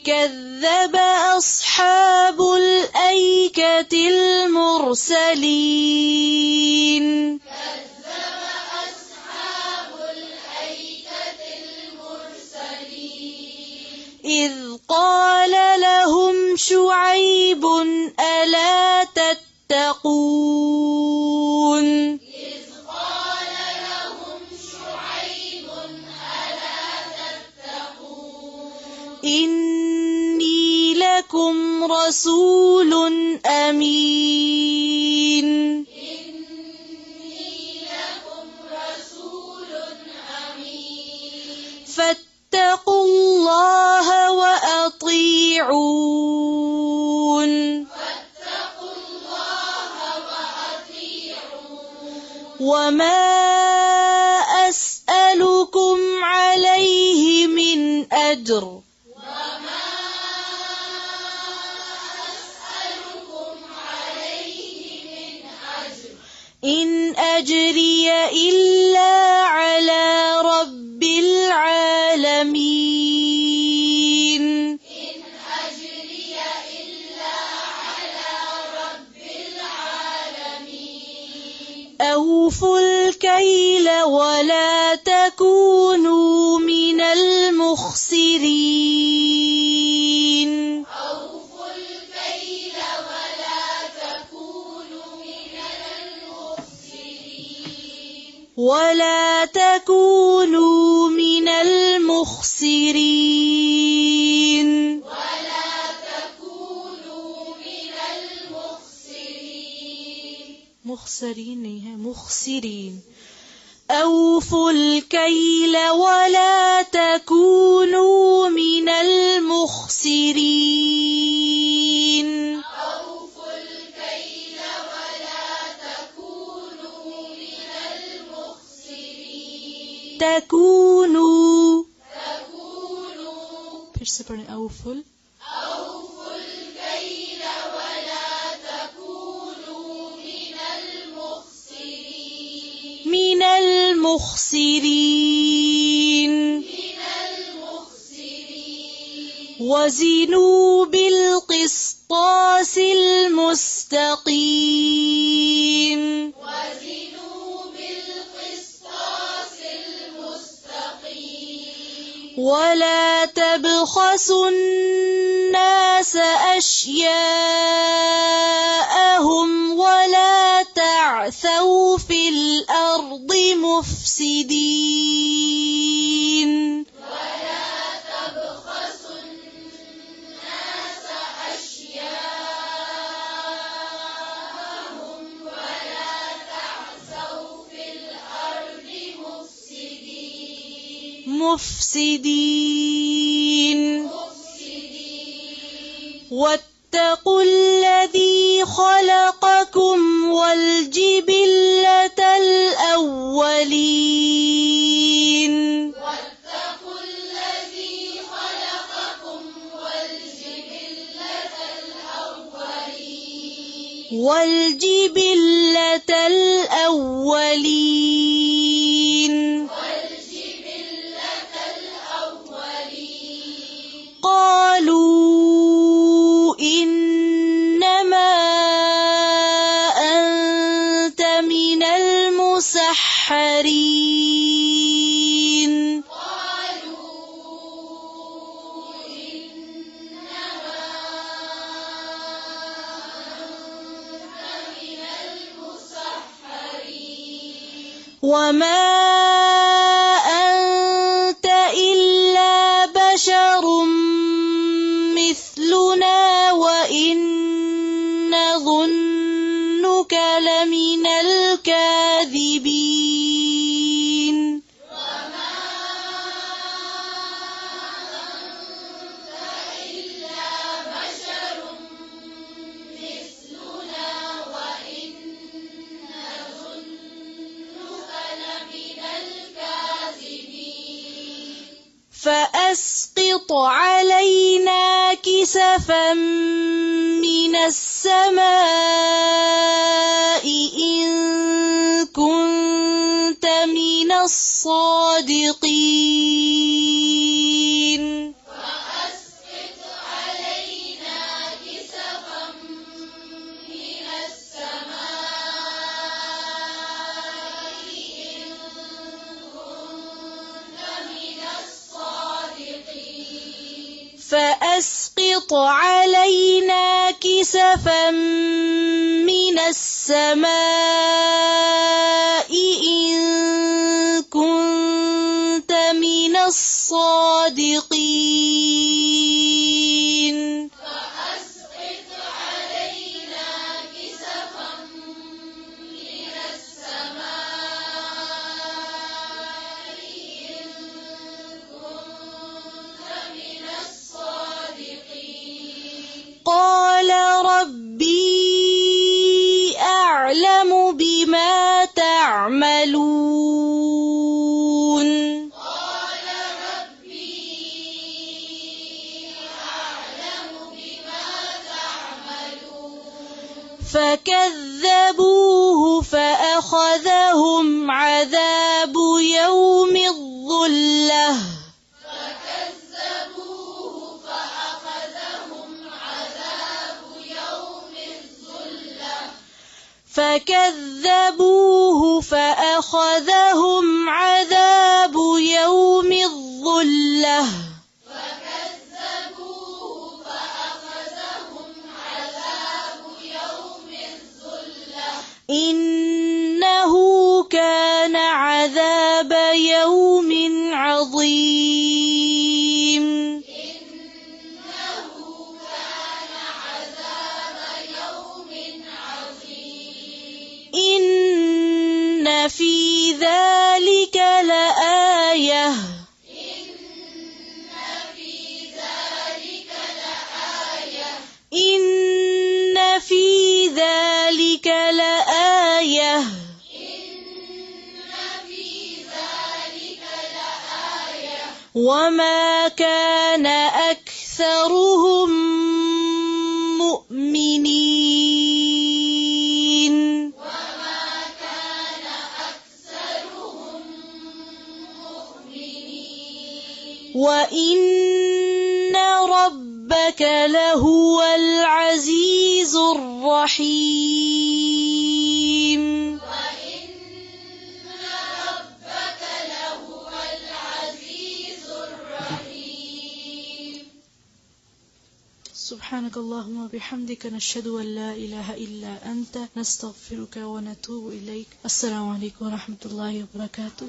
كذب أصحاب الأيكة المرسلين إذ قال لهم شعيب ألا تتقون إني لكم رسول أمين فاتقوا الله وأطيعون وما أسألكم عليه من أجر إن أجري إلا على رب العالمين أوفوا الكيل ولا تكونوا من المخسرين ولا تكونوا من المخسرين مخسرين नहीं है مخسرين أوفوا الكيل ولا تكونوا من المخسرين تكونوا फिर से पढ़ें أوفوا الكيل ولا تكونوا من المخسرين وزنوا بالقسطاس المستقيم ولا تبخسوا الناس أشياءهم ولا تعثوا في الأرض مفسدين واتقوا الذي خلقكم والجبلة الأولين قالوا إنما أنت من المسحرين وما أنت إلا بشر مثلنا وإن نظنك لمن الكاذبين فأسقط علينا كسفا من السماء إن كنت من الصادقين فأسقط علينا كسفا من السماء إن كنت من الصادقين. فأسقط علينا كسفا من السماء إن كنت من الصادقين. قال ربي أعلم بما تعملون. قال ربي أعلم بما تعملون. فكذبوه فأخذهم عذاب يوم الظلة. فكذبوه فأخذهم عذاب يوم الظلة. فكذبوه فأخذهم عذاب يوم الظلة. فكذبوه فأخذهم عذاب يوم الظلة. إنه كان عذاب يوم عظيم. إنه كان عذاب يوم عظيم. إن في ذلك لآية. إن في ذلك لآية. إن في ذلك لآية. إن في ذلك لآية. وما كان أكثرهم مؤمنين. وما كان أكثرهم مؤمنين. وإن ربك لهو العزيز الرحيم. وإن ربك لهو العزيز الرحيم. سبحانك اللهم وبحمدك نشهد أن لا إله إلا أنت نستغفرك ونتوب إليك. السلام عليكم ورحمة الله وبركاته.